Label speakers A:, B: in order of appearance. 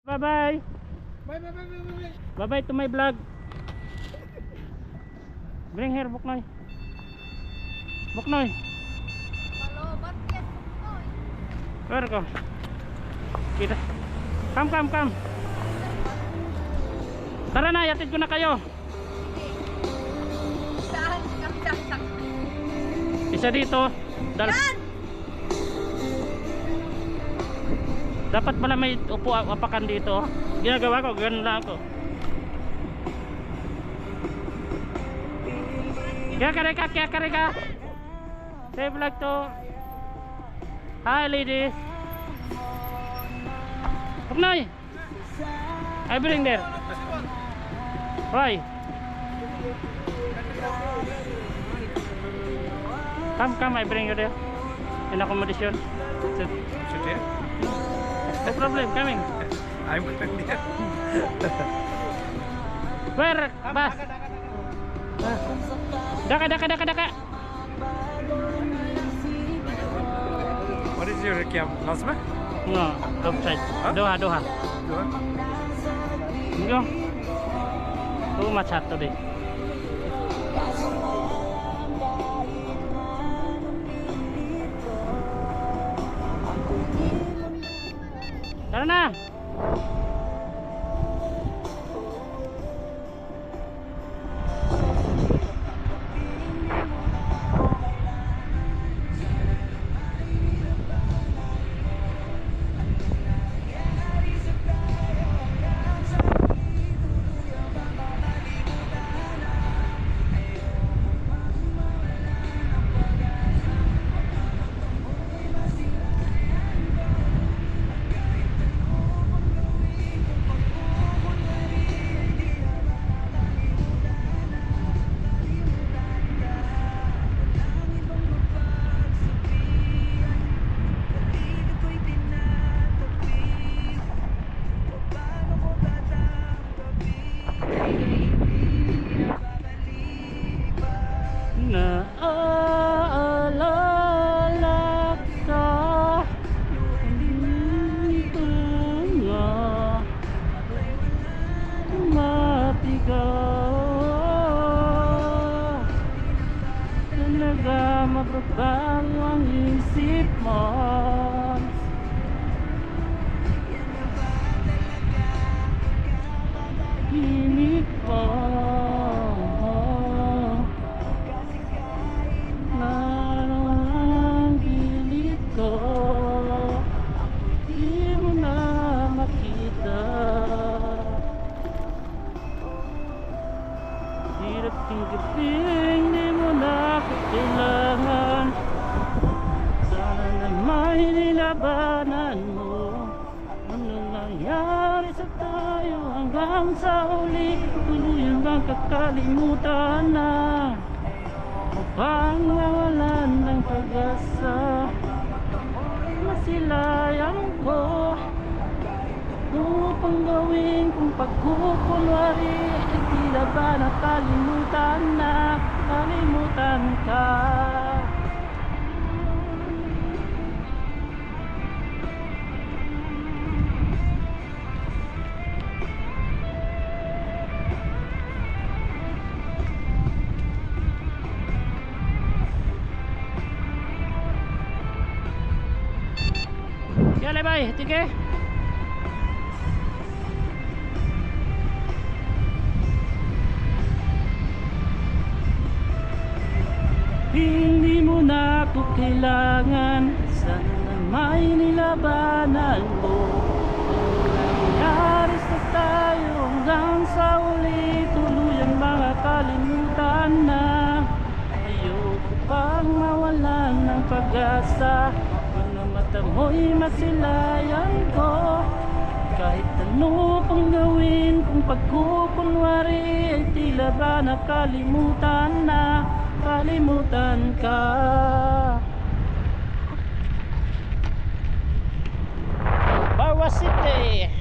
A: Bye bye.
B: Bye, bye, bye, bye, bye.
A: Bye bye to my vlog. Bring here, Buknoy. Buknoy.
C: Malobat yan, Buknoy.
A: Where go? Kita. Come. Tara na, yatid ko na kayo.
C: Saan kami sasaktan?
A: Isa dito.
C: Yan!
A: Dapat pala may apakan dito. Ginagawa ko, ganun lang ako. Kaya kareka. Say vlog to. Hi ladies. Buknoy. I bring there. Why? Come, I bring you there. In accommodation.
B: Sit here.
A: No problem, coming.
B: I'm going there.
A: Where? Bas. Daka.
B: What is your camp? Lasma?
A: No, outside.
B: Huh?
A: Doha.
B: Doha?
A: Go. Too much hot today. Tara na. Naalala ka dito nga mabigat. Talaga mababago ang isip mo. Himig mo. Gabing di mo na ako kailangan. Sana na may nilabanan mo. Ano nangyari sa tayo hanggang sa uli? Tuluyan bang kakalimutan na? Upang nawalan ng pag-asa, masilayan ko. Ano pang gawin kung pagkukunwari ay tila ba nakalimutan na, kalimutan ka. Kaya lebay, tige. Hindi mo na ako kailangan. Sana may nilabanan mo. Nangyari sa tayo hanggang sa uli. Tuluyang mga kalimutan na. Ayoko pang mawalan ng pag-asa. Mga mata mo'y masilayan ko. Kahit ano pang gawin kung pagkukunwari ay tila ba nakalimutan na, kalimutan ka. Bawa City.